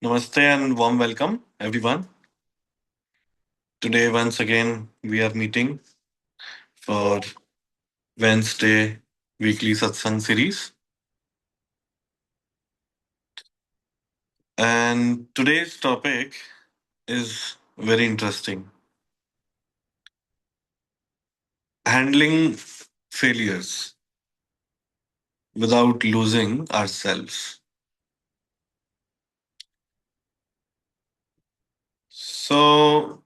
Namaste and warm welcome, everyone. Today, once again, we are meeting for Wednesday weekly Satsang series. And today's topic is very interesting, handling failures without losing ourselves. So,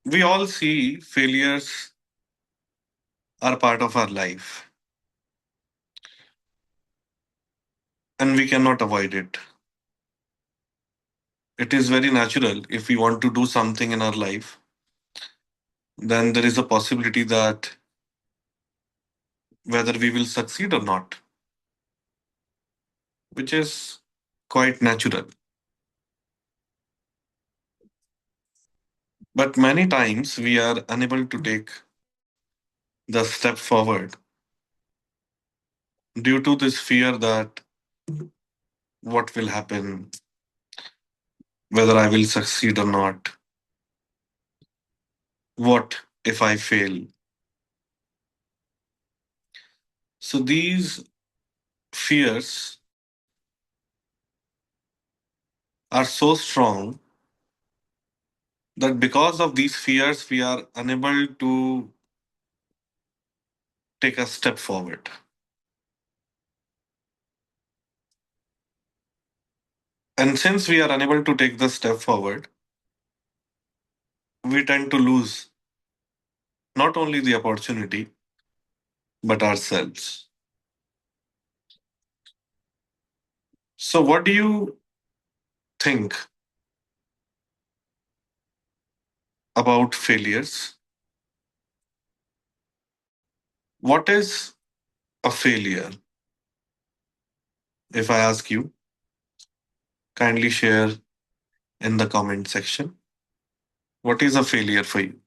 we all see failures are part of our life and we cannot avoid it. It is very natural if we want to do something in our life, then there is a possibility that whether we will succeed or not, which is quite natural. But many times we are unable to take the step forward due to this fear that what will happen, whether I will succeed or not, what if I fail. So these fears are so strong that because of these fears, we are unable to take a step forward. And since we are unable to take the step forward, we tend to lose not only the opportunity, but ourselves. So, what do you think about failures? What is a failure? If I ask you, kindly share in the comment section. What is a failure for you?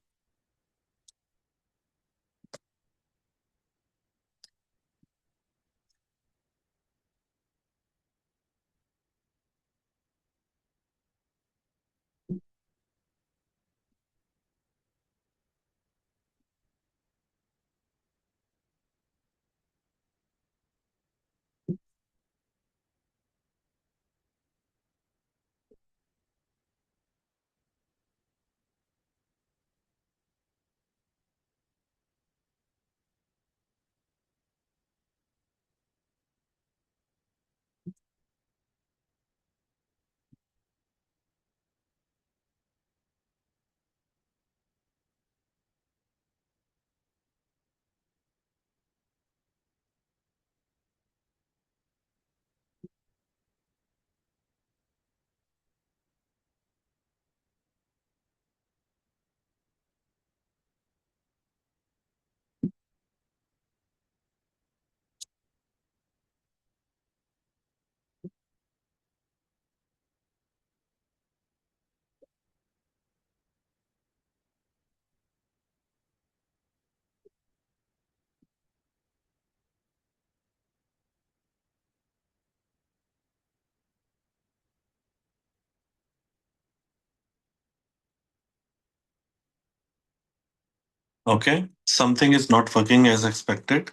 Okay, something is not working as expected.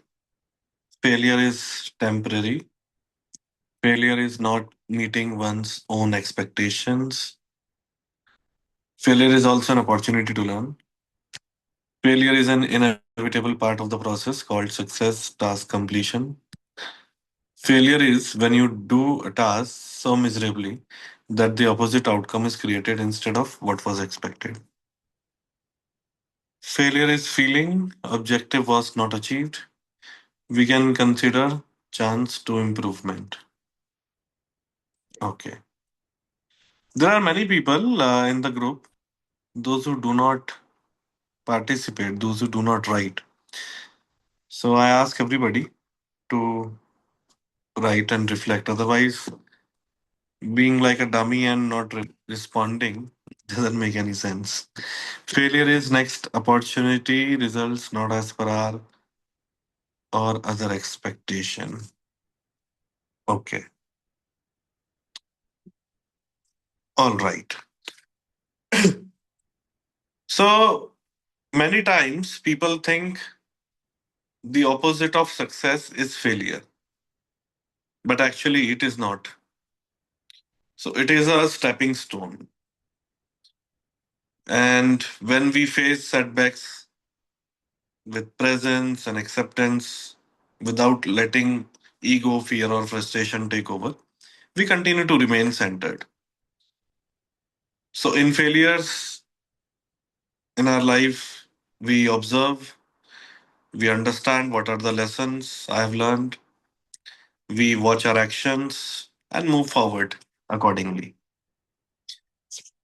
Failure is temporary. Failure is not meeting one's own expectations. Failure is also an opportunity to learn. Failure is an inevitable part of the process called success, task completion. Failure is when you do a task so miserably that the opposite outcome is created instead of what was expected. Failure is feeling objective was not achieved. We can consider chance to improvement. Okay. There are many people in the group, those who do not participate, those who do not write. So I ask everybody to write and reflect. Otherwise, being like a dummy and not responding doesn't make any sense. Failure is next opportunity, results not as per our or other expectation. Okay. All right. So many times people think the opposite of success is failure, but actually it is not. So it is a stepping stone. And when we face setbacks with presence and acceptance without letting ego, fear, or frustration take over, we continue to remain centered. So in failures in our life, we observe, we understand what are the lessons I have learned, we watch our actions and move forward accordingly.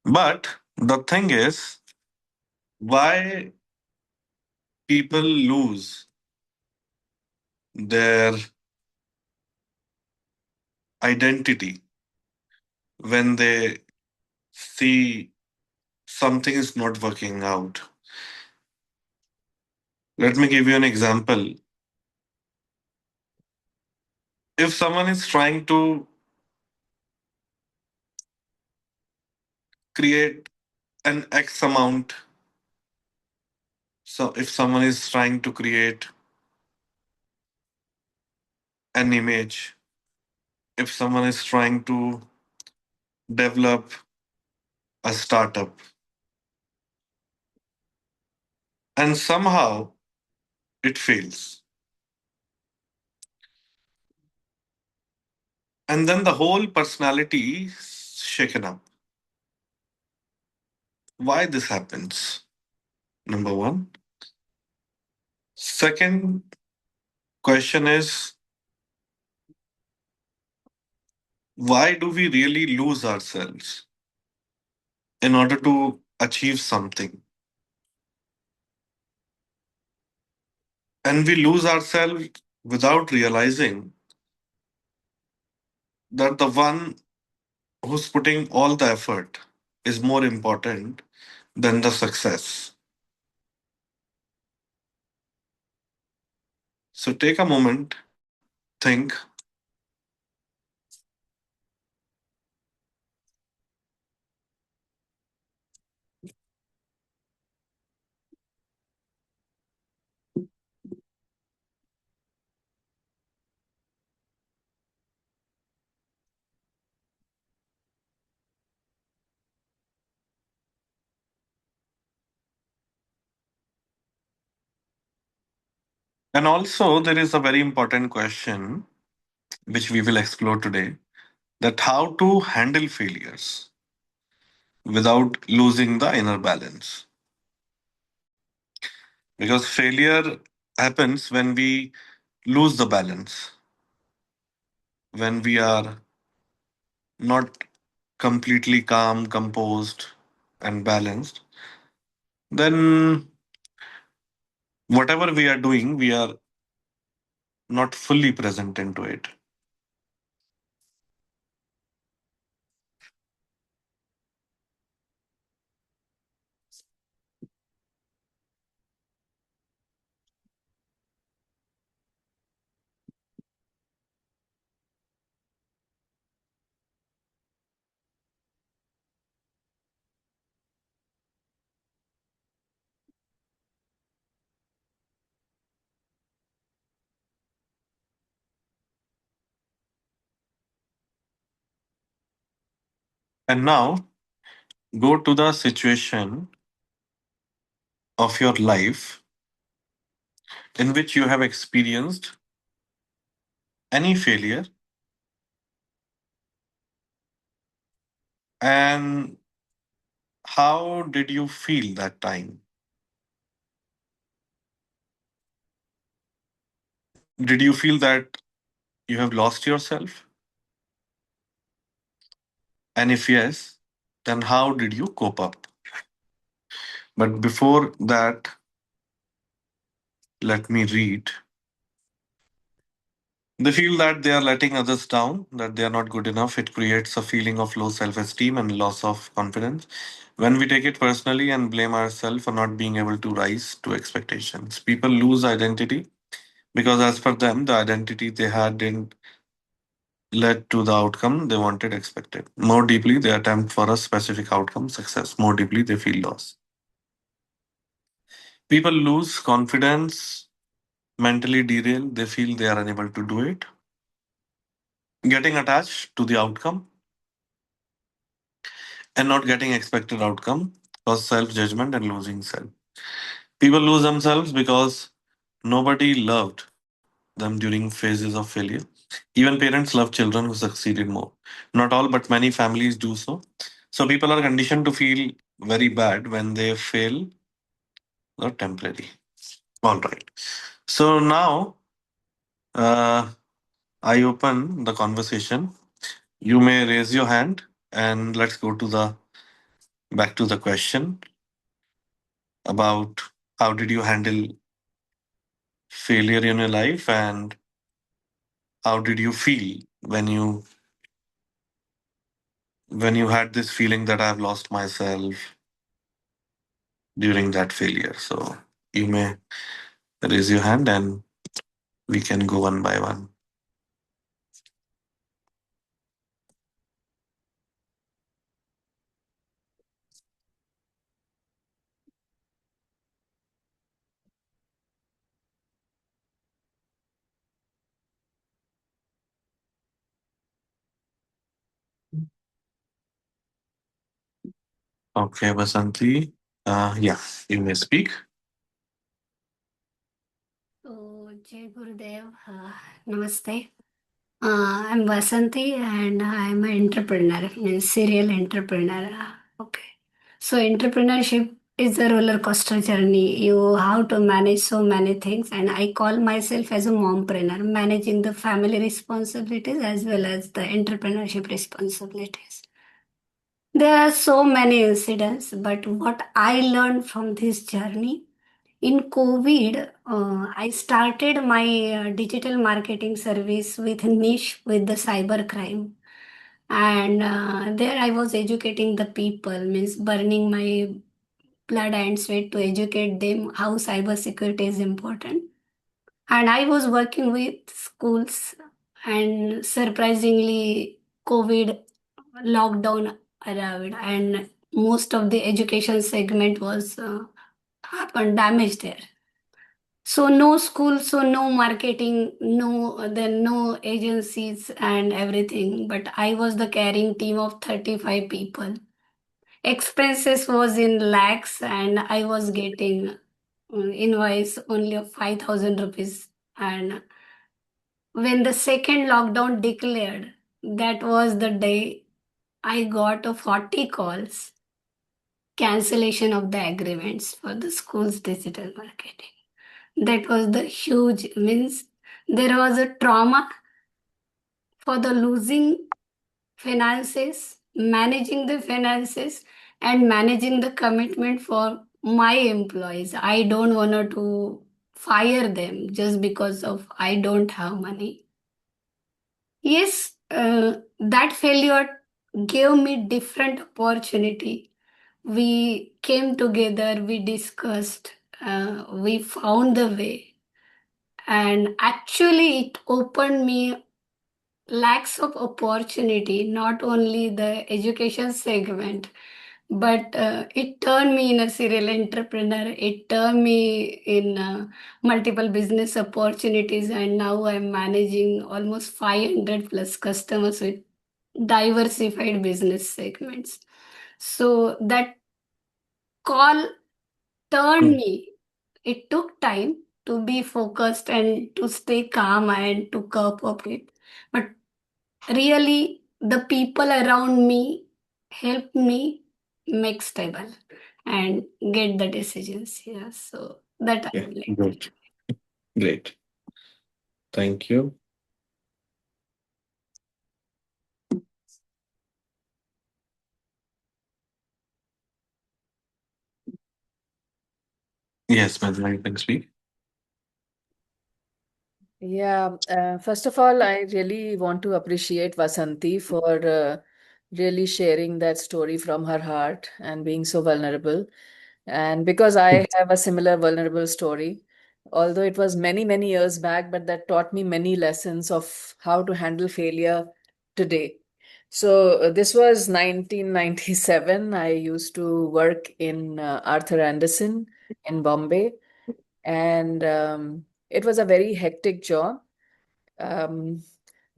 But the thing is, why people lose their identity when they see something is not working out. Let me give you an example. If someone is trying to create an X amount, so if someone is trying to create an image, if someone is trying to develop a startup, and somehow it fails, and then the whole personality is shaken up. Why this happens? Number one. Second question is, why do we really lose ourselves in order to achieve something? And we lose ourselves without realizing that the one who's putting all the effort is more important than the success. So take a moment, think, and also there is a very important question which we will explore today, that how to handle failures without losing the inner balance. Because failure happens when we lose the balance, when we are not completely calm, composed, and balanced, then whatever we are doing, we are not fully present into it. And now go to the situation of your life in which you have experienced any failure, and how did you feel that time? Did you feel that you have lost yourself? And if yes, then how did you cope up? But before that, let me read. They feel that they are letting others down, that they are not good enough. It creates a feeling of low self esteem and loss of confidence. When we take it personally and blame ourselves for not being able to rise to expectations, people lose identity because, as per them, the identity they had didn't led to the outcome they wanted, expected. More deeply, they attempt for a specific outcome, success. More deeply, they feel loss. People lose confidence, mentally derail, they feel they are unable to do it. Getting attached to the outcome and not getting expected outcome cause self-judgment and losing self. People lose themselves because nobody loved them during phases of failure. Even parents love children who succeeded more. Not all, but many families do so. So people are conditioned to feel very bad when they fail or temporary. All right. So now uh, I open the conversation. You may raise your hand and let's go to the back to the question about how did you handle failure in your life and how did you feel when you had this feeling that I've lost myself during that failure. So you may raise your hand and we can go one by one. Okay, Basanti. Yeah, you may speak. So, Jai Gurudev, Namaste. I'm Vasanti and I'm an entrepreneur, means serial entrepreneur. Okay. So, entrepreneurship is a roller coaster journey. You have to manage so many things, and I call myself as a mompreneur, managing the family responsibilities as well as the entrepreneurship responsibilities. There are so many incidents, but what I learned from this journey in COVID, I started my digital marketing service with niche with the cyber crime. And there I was educating the people, means burning my blood and sweat to educate them how cyber security is important. And I was working with schools, and surprisingly, COVID lockdown arrived, and most of the education segment was happened damaged there. So no school, so no marketing, no agencies and everything. But I was the carrying team of 35 people. Expenses was in lakhs, and I was getting invoice only of 5,000 rupees. And when the second lockdown declared, that was the day I got a 40 calls, cancellation of the agreements for the school's digital marketing. That was the huge means there was a trauma for the losing finances, managing the finances, and managing the commitment for my employees. I don't want to fire them just because of I don't have money. Yes, that failure gave me different opportunity. We came together, we discussed, we found the way, and actually it opened me lacks of opportunity, not only the education segment, but it turned me in a serial entrepreneur. It turned me in multiple business opportunities, and now I'm managing almost 500 plus customers with diversified business segments. So that call turned Mm. me. It took time to be focused and to stay calm and to cope up with. But really, the people around me help me make stable and get the decisions here. So that I Yeah, would like to. great. Great. Thank you. Yes, madam, you can speak. Yeah, first of all, I really want to appreciate Vasanti for really sharing that story from her heart and being so vulnerable. And because I have a similar vulnerable story, although it was many, many years back, but that taught me many lessons of how to handle failure today. So this was 1997. I used to work in Arthur Anderson in Bombay, and it was a very hectic job. Um,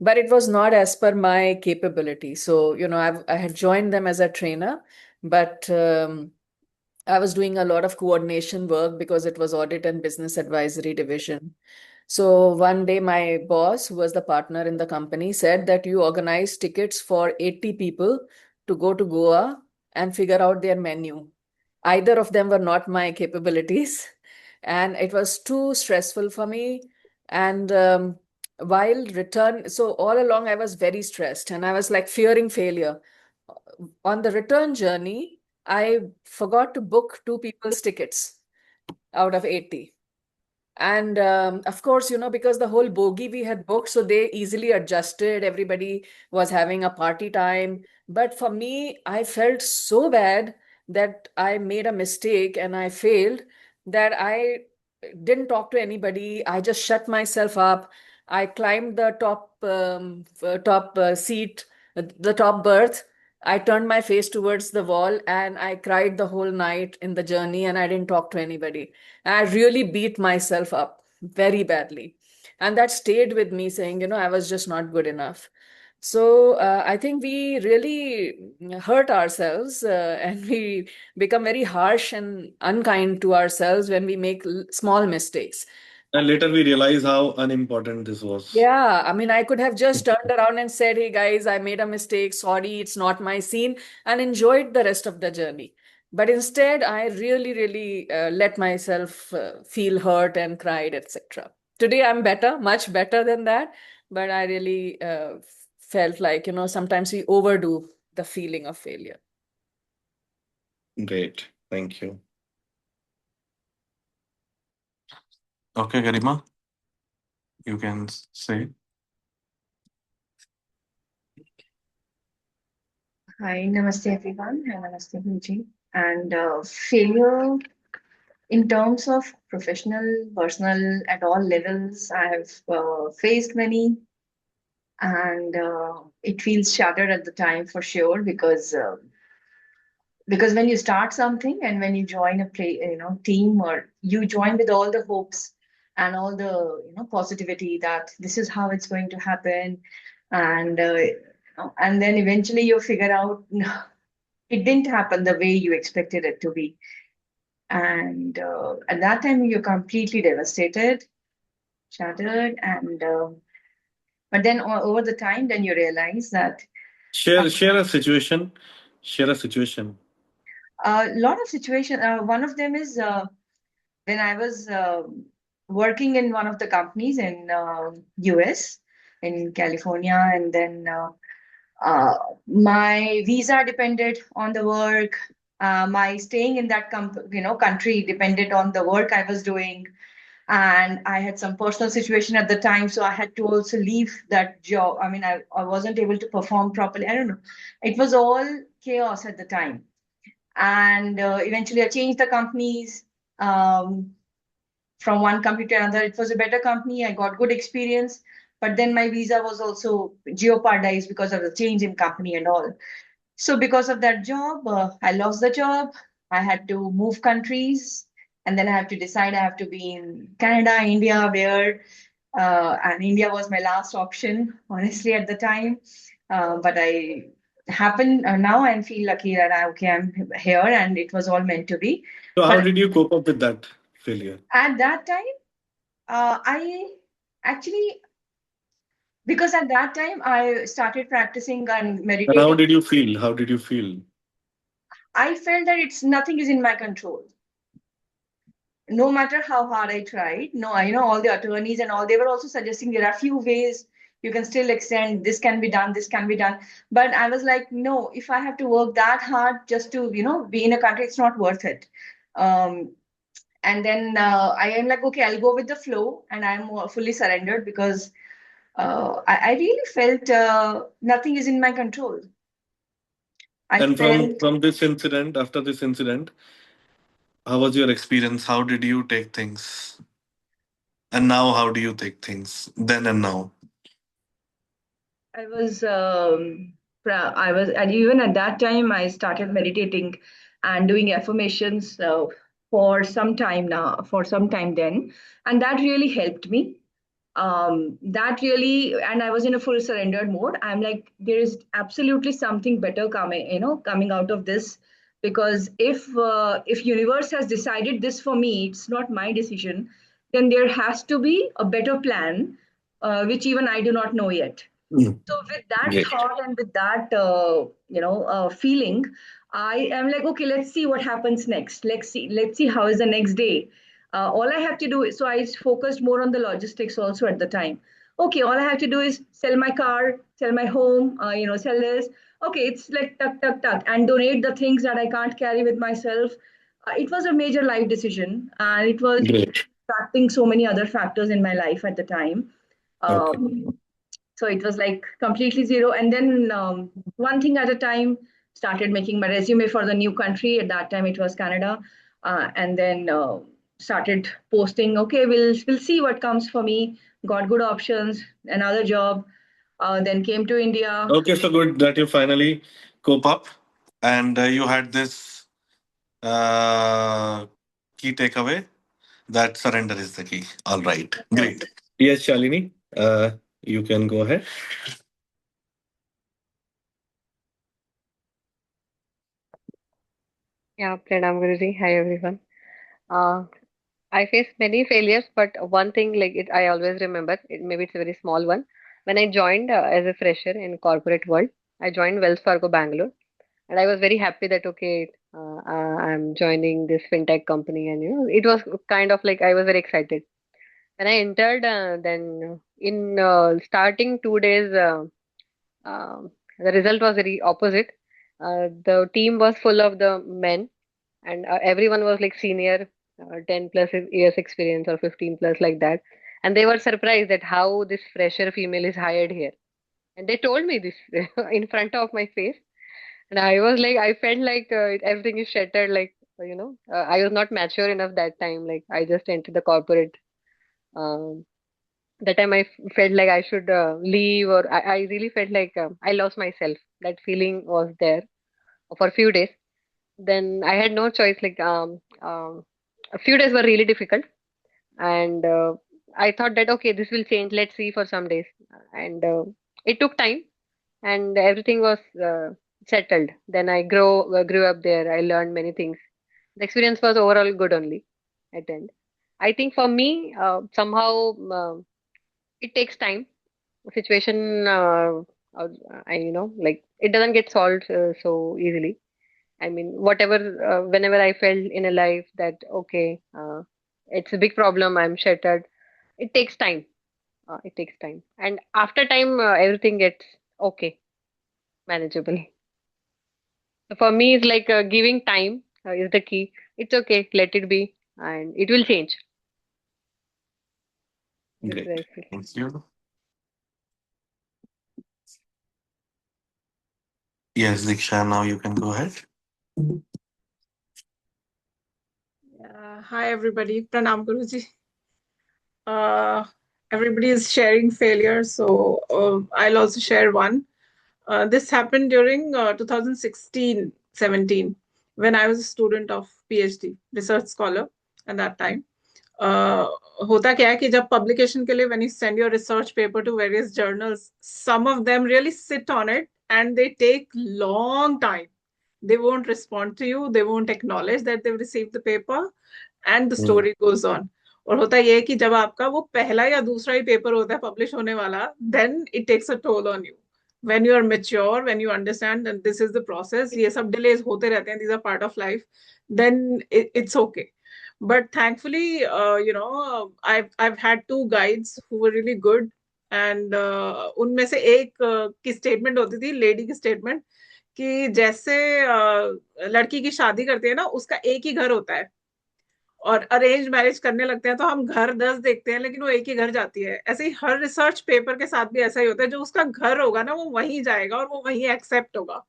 but it was not as per my capability. So, I had joined them as a trainer, but I was doing a lot of coordination work because it was audit and business advisory division. So one day, my boss, who was the partner in the company, said that you organize tickets for 80 people to go to Goa and figure out their menu. Either of them were not my capabilities, and it was too stressful for me. And while return, so all along, I was very stressed and I was like fearing failure. On the return journey, I forgot to book two people's tickets out of 80. And of course, because the whole bogey we had booked, so they easily adjusted. Everybody was having a party time. But for me, I felt so bad that I made a mistake and I failed, that I didn't talk to anybody. I just shut myself up. I climbed the top seat, the top berth. I turned my face towards the wall and I cried the whole night in the journey, and I didn't talk to anybody. I really beat myself up very badly. And that stayed with me, saying, I was just not good enough. So I think we really hurt ourselves and we become very harsh and unkind to ourselves when we make small mistakes. And later we realize how unimportant this was. Yeah, I mean, I could have just turned around and said, hey guys, I made a mistake. Sorry, it's not my scene, and enjoyed the rest of the journey. But instead, I really, really let myself feel hurt and cried, etc. Today, I'm better, much better than that. But I really felt like, sometimes we overdo the feeling of failure. Great. Thank you. Okay, Garima, you can say. Hi, namaste everyone, and namaste Guruji. And failure in terms of professional, personal, at all levels, I have faced many, and it feels shattered at the time for sure because when you start something and when you join a team, or you join with all the hopes and all the positivity that this is how it's going to happen, and and then eventually you figure out it didn't happen the way you expected it to be. And at that time, you're completely devastated, shattered, and but then over the time, then you realize that Share a situation. Share a situation. a lot of situation. One of them is when I was working in one of the companies in US, in California, and then my visa depended on the work. My staying in that country depended on the work I was doing, and I had some personal situation at the time, so I had to also leave that job. I mean, I wasn't able to perform properly. I don't know. It was all chaos at the time, and eventually I changed the companies. From one company to another. It was a better company. I got good experience, but then my visa was also jeopardized because of the change in company and all. So because of that job, I lost the job. I had to move countries, and then I had to decide I have to be in Canada, India, where and India was my last option, honestly, at the time. But I happened now. I feel lucky that I'm here, and it was all meant to be. So how But did you cope up with that failure? at that time, I actually, because at that time I started practicing and And how meditating. did you feel? How did you feel? I felt that it's nothing is in my control. No matter how hard I tried, no, I know all the attorneys and all, they were also suggesting there are few ways you can still extend, this can be done, this can be done. But I was like, no, if I have to work that hard just to, be in a country, it's not worth it. Um, and then I am like, okay, I'll go with the flow, and I'm fully surrendered because I really felt nothing is in my control. I And felt from this incident, after this incident, how was your experience? How did you take things? And now, how do you take things? Then and now. I was, and even at that time, I started meditating and doing affirmations for some time now, for some time then, and that really helped me. That really, and I was in a full surrendered mode. I'm like, there is absolutely something better coming, coming out of this, because if universe has decided this for me, it's not my decision. Then there has to be a better plan, which even I do not know yet. Mm. So with that Great. thought and with that feeling, I am like, okay, let's see what happens next. Let's see how is the next day. All I have to do is, so I focused more on the logistics also at the time. Okay, all I have to do is sell my car, sell my home, sell this. Okay, it's like tuck tuck tuck and donate the things that I can't carry with myself. It was a major life decision, and it was Great. impacting so many other factors in my life at the time. Okay. So it was like completely zero. And then one thing at a time, started making my resume for the new country. At that time, it was Canada. And then started posting, okay, we'll see what comes for me. Got good options, another job. Then came to India. Okay, so good that you finally cope up and you had this key takeaway that surrender is the key. All right. Yes. Great. Yes, Shalini, you can go ahead. Yeah, Pranam Guruji. Hi, everyone. Uh, I faced many failures, but one thing like it, I always remember. Maybe it's a very small one. When I joined as a fresher in corporate world, I joined Wells Fargo Bangalore, and I was very happy that okay, I'm joining this fintech company, and it was kind of like I was very excited. When I entered, then in starting 2 days, the result was very opposite. The team was full of the men and everyone was like senior, 10 plus years experience or 15 plus like that, and they were surprised at how this fresher female is hired here, and they told me this in front of my face, and I was like, I felt like everything is shattered, like I was not mature enough that time, like I just entered the corporate. um, that time felt like I should leave, or I really felt like I lost myself. That feeling was there for a few days. Then I had no choice. Like a few days were really difficult, and I thought that okay, this will change. Let's see for some days, and it took time, and everything was settled. Then I grew up there. I learned many things. The experience was overall good only at the end. I think for me, somehow it takes time. Situation, I like it doesn't get solved so easily. I mean, whatever, whenever I felt in a life that, okay, it's a big problem, I'm shattered, it takes time. It takes time. And after time, everything gets okay, manageable. So for me, it's like giving time is the key. It's okay, let it be, and it will change. This is Great. I feel. Thank you. Yes, Diksha, now you can go ahead. Hi everybody, Pranam Guruji. Uh, Everybody is sharing failure, so I'll also share one. This happened during 2016-17 when I was a student of PhD, research scholar at that time. होता क्या है कि जब publication के लिए when you send your research paper to various journals, some of them really sit on it and they take long time. They won't respond to you, they won't acknowledge that they've received the paper, and the Mm. story goes on. और होता ये है कि जब आपका वो पहला या दूसरा ही पेपर होता है पब्लिश होने वाला, then it takes a toll on you. When you are mature, when you understand that this is the process, ये सब delays होते रहते हैं, these are part of life, then it's okay. But thankfully, I've had two guides who were really good, and उनमें से एक की statement होती थी, लेडी की स्टेटमेंट, कि जैसे लड़की की शादी करते हैं ना, उसका एक ही घर होता है, और अरेंज मैरिज करने लगते हैं तो हम घर 10 देखते हैं लेकिन वो एक ही घर जाती है। ऐसे ही हर रिसर्च पेपर के साथ भी ऐसा ही होता है, जो उसका घर होगा ना वो वहीं जाएगा और वो वहीं एक्सेप्ट होगा।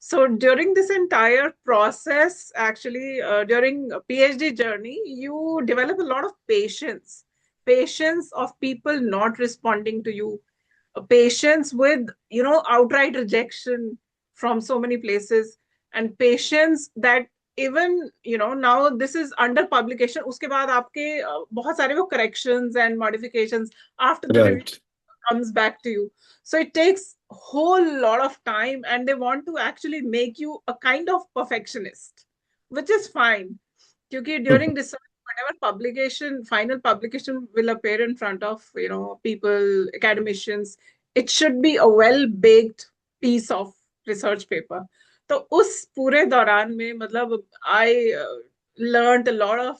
So during this entire process, actually, during a PhD journey, you develop a lot of patience of people not responding to you, patience with, outright rejection from so many places, and patience that even, now this is under publication, उसके बाद आपके बहुत सारे वो corrections and modifications after the review Right. comes back to you. So it takes a whole lot of time, and they want to actually make you a kind of perfectionist, which is fine. Because during research, whenever publication, final publication will appear in front of, people, academicians, it should be a well-baked piece of research paper. तो उस पूरे दौरान में मतलब I learned a lot of,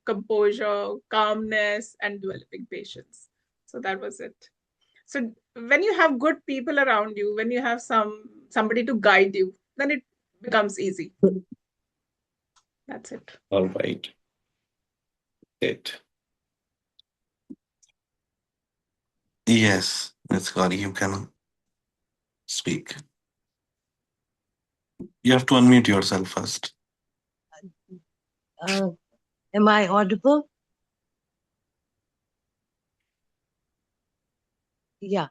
composure, calmness, and developing patience. So that was it. So when you have good people around you, when you have somebody to guide you, then it becomes easy. That's it. All right. It. Yes, Ms. Gauri, you can speak. You have to unmute yourself first. Am I audible? Yeah.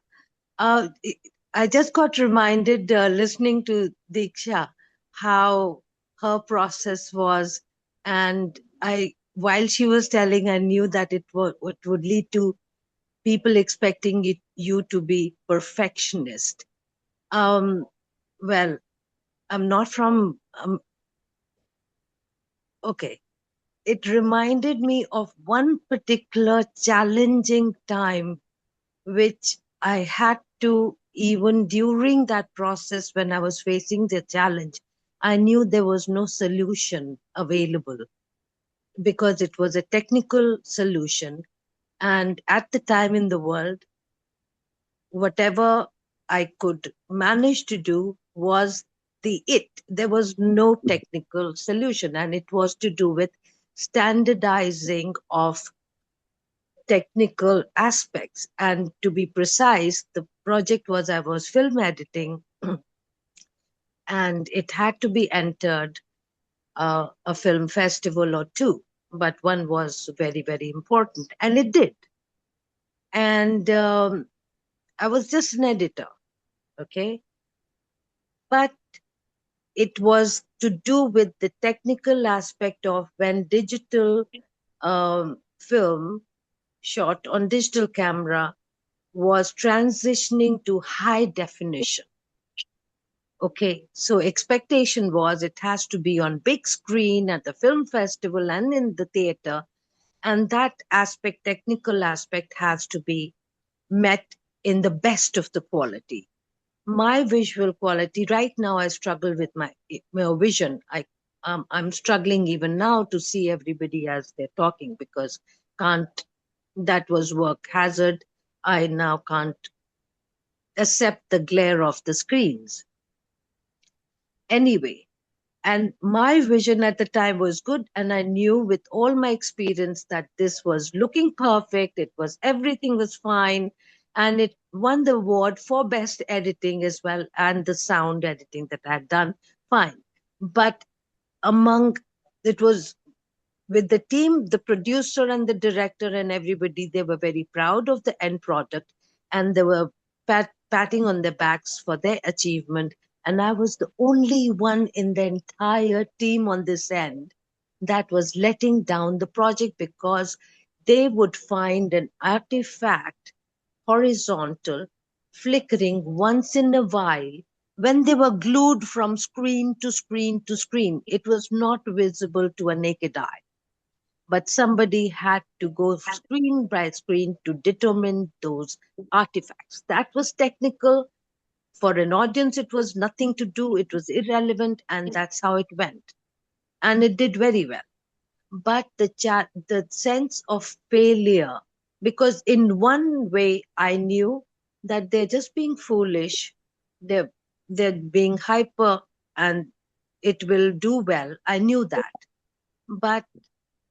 I just got reminded listening to Diksha how her process was, and while she was telling, I knew that it would lead to people expecting you to be perfectionist. Well, I'm not from. Okay. It reminded me of one particular challenging time which I had to, even during that process when I was facing the challenge, I knew there was no solution available because it was a technical solution. And at the time in the world, whatever I could manage to do was there was no technical solution, and it was to do with standardizing of technical aspects. And to be precise, the project was I was film editing, and it had to be entered a film festival or two, but one was very, very important, and it did. And I was just an editor, okay? But it was to do with the technical aspect of when digital film shot on digital camera was transitioning to high definition. Okay, so expectation was it has to be on big screen at the film festival and in the theater, and that aspect, technical aspect, has to be met in the best of the quality. My visual quality right now, I struggle with my vision. I'm struggling even now to see everybody as they're talking because can't that was work hazard. I now can't accept the glare of the screens. Anyway, and my vision at the time was good, and I knew with all my experience that this was looking perfect. It was everything was fine, and it won the award for best editing as well, and the sound editing that I had done fine. But among it was with the team, the producer and the director and everybody, they were very proud of the end product, and they were patting on their backs for their achievement. And I was the only one in the entire team on this end that was letting down the project because they would find an artifact, horizontal, flickering once in a while when they were glued from screen to screen to screen. It was not visible to a naked eye, but somebody had to go screen by screen to determine those artifacts. That was technical. For an audience, it was nothing to do, it was irrelevant, and that's how it went. And it did very well. But the sense of failure, because in one way I knew that they're just being foolish, they're being hyper, and it will do well. I knew that. But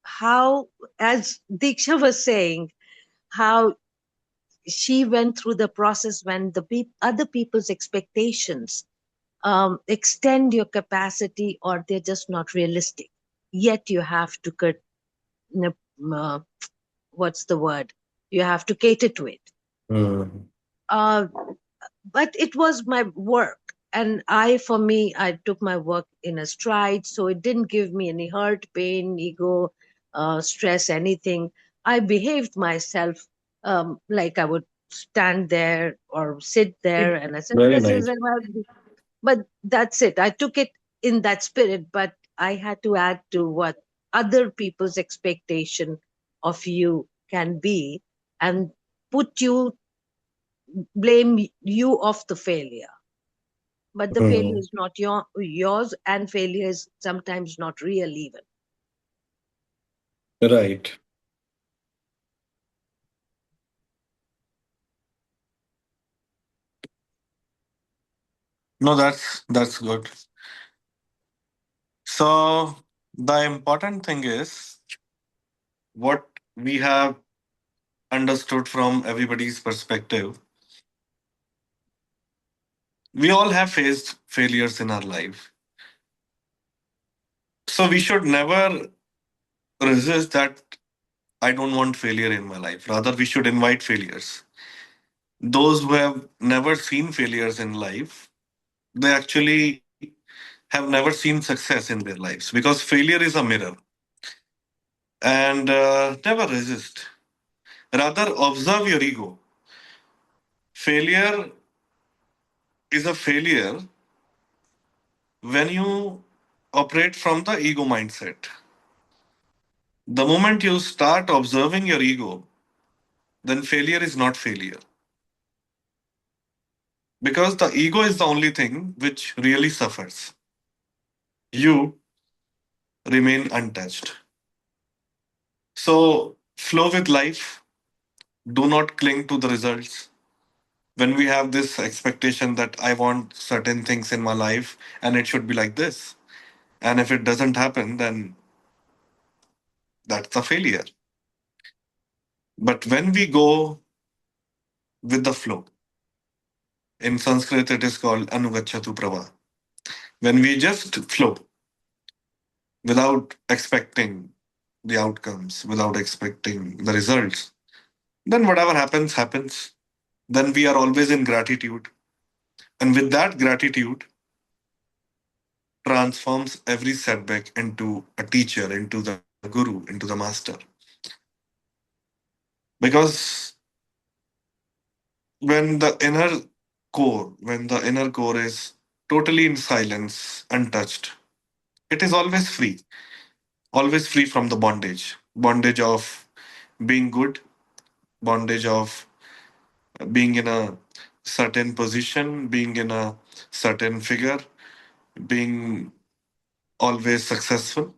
how, as Diksha was saying, how she went through the process when the other people's expectations extend your capacity or they're just not realistic. Yet you have to what's the word? You have to cater to it. Mm. uh, but it was my work. And for me, I took my work in a stride. So it didn't give me any hurt, pain, ego, stress, anything. I behaved myself like I would stand there or sit there and I said, Very this is nice. a, but that's it. I took it in that spirit, but I had to add to what other people's expectation of you can be and put you, blame you of the failure. But the failure Mm, is not yours, and failure is sometimes not real even. right. No, that's good. So the important thing is what we have understood from everybody's perspective. We all have faced failures in our life. So we should never resist that I don't want failure in my life. Rather, we should invite failures. Those who have never seen failures in life, they actually have never seen success in their lives because failure is a mirror. And never resist. Rather, observe your ego. Failure is a failure when you operate from the ego mindset. The moment you start observing your ego, then failure is not failure. Because the ego is the only thing which really suffers. You remain untouched. So, flow with life. Do not cling to the results. When we have this expectation that I want certain things in my life and it should be like this, and if it doesn't happen, then that's a failure. But when we go with the flow, in Sanskrit it is called Anugachatu Prava. When we just flow without expecting the outcomes, without expecting the results, then whatever happens, happens. Then we are always in gratitude. And with that gratitude, transforms every setback into a teacher, into the guru, into the master. Because when the inner core is totally in silence, untouched, it is always free from the bondage of being good, bondage of being in a certain position, being in a certain figure, being always successful.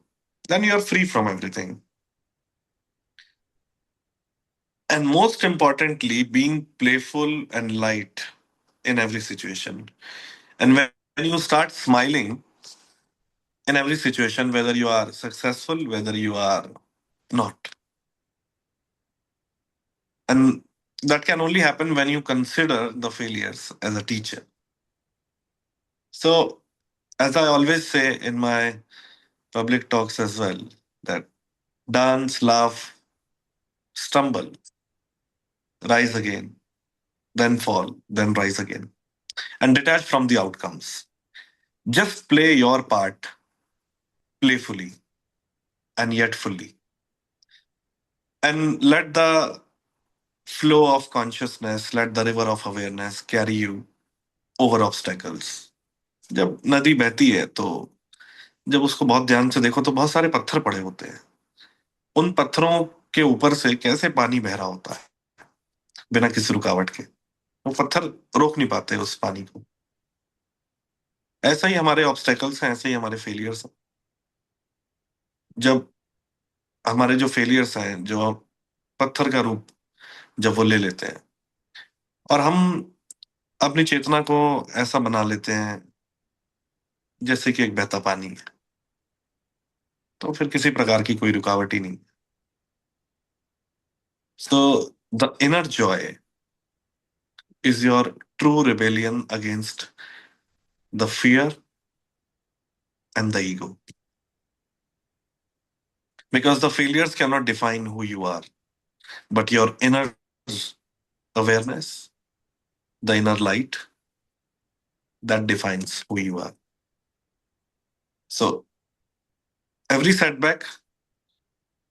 Then you are free from everything. And most importantly, being playful and light in every situation. And when you start smiling in every situation, whether you are successful, whether you are not, and that can only happen when you consider the failures as a teacher. So, as I always say in my public talks as well, that dance, laugh, stumble, rise again, then fall, then rise again, and detach from the outcomes. Just play your part playfully and yet fully. And let the flow of consciousness, let the river of awareness carry you over obstacles. जब नदी बहती है तो जब उसको बहुत ध्यान से देखो तो बहुत सारे पत्थर पड़े होते हैं. उन पत्थरों के ऊपर से कैसे पानी बह रहा होता है बिना किसी रुकावट के. वो पत्थर रोक नहीं पाते उस पानी को. ऐसा ही हमारे ऑब्स्टेकल्स हैं, ऐसे ही हमारे फेलियर्स हैं. जब हमारे जो फेलियर्स हैं, जो पत्थर का रूप जब वो ले लेते हैं और हम अपनी चेतना को ऐसा बना लेते हैं जैसे कि एक बहता पानी है, तो फिर किसी प्रकार की कोई रुकावट ही नहीं. So the inner Joy is your true rebellion against the fear and the ego. Because the failures cannot define who you are, but your inner awareness the inner light that defines who you are. So every setback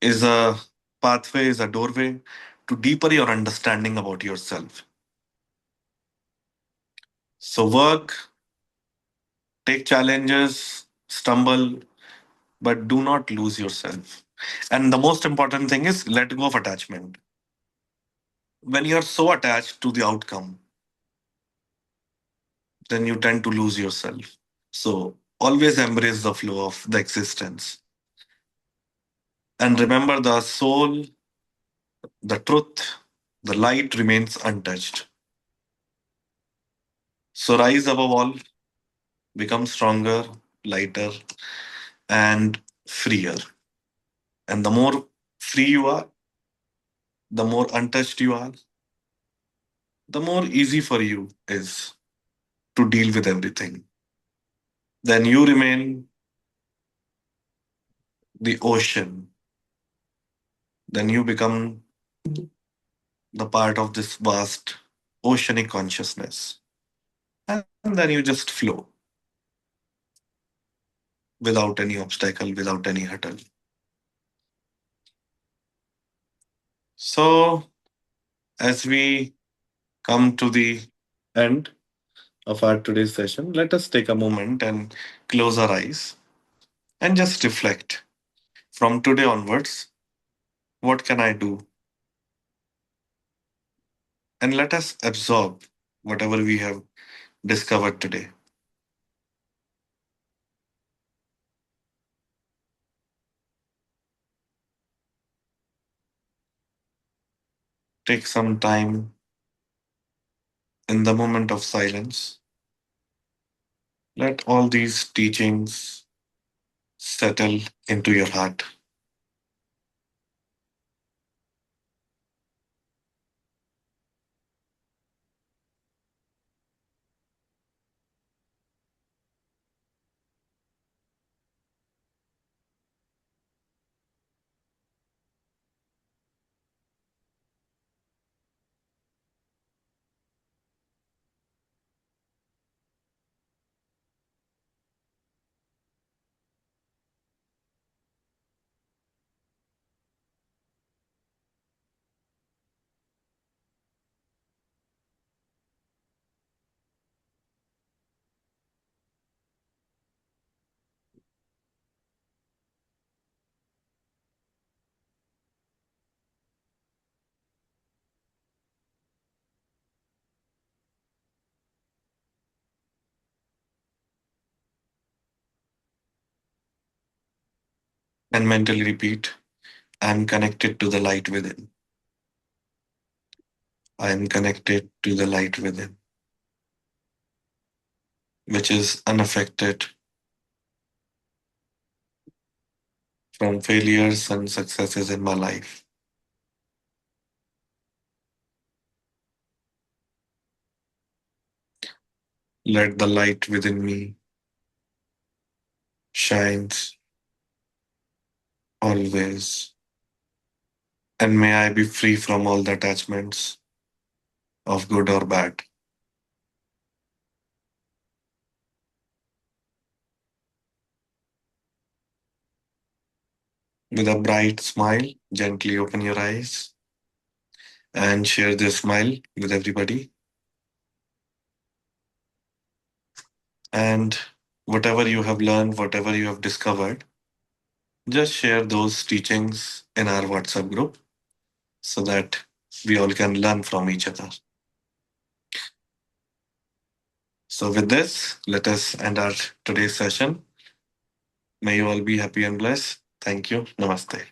is a pathway, is a doorway to deeper your understanding about yourself. So work, take challenges, stumble, but do not lose yourself. And the most important thing is let go of attachment. When you are so attached to the outcome, then you tend to lose yourself. So always embrace the flow of the existence. And remember, the soul, the truth, the light remains untouched. So rise above all, become stronger, lighter, and freer. And the more free you are, the more untouched you are, the more easy for you is to deal with everything. Then you remain the ocean. Then you become the part of this vast oceanic consciousness. And then you just flow without any obstacle, without any hurdle. So, as we come to the end of our today's session, let us take a moment and close our eyes and just reflect. From today onwards, what can I do? And let us absorb whatever we have discovered today. Take some time in the moment of silence. Let all these teachings settle into your heart. And mentally repeat, I am connected to the light within. I am connected to the light within, which is unaffected from failures and successes in my life. Let the light within me shines always. And may I be free from all the attachments of good or bad. With a bright smile, gently open your eyes and share this smile with everybody. And whatever you have learned, whatever you have discovered, just share those teachings in our WhatsApp group so that we all can learn from each other. So, with this, let us end our today's session. May you all be happy and blessed. Thank you. Namaste.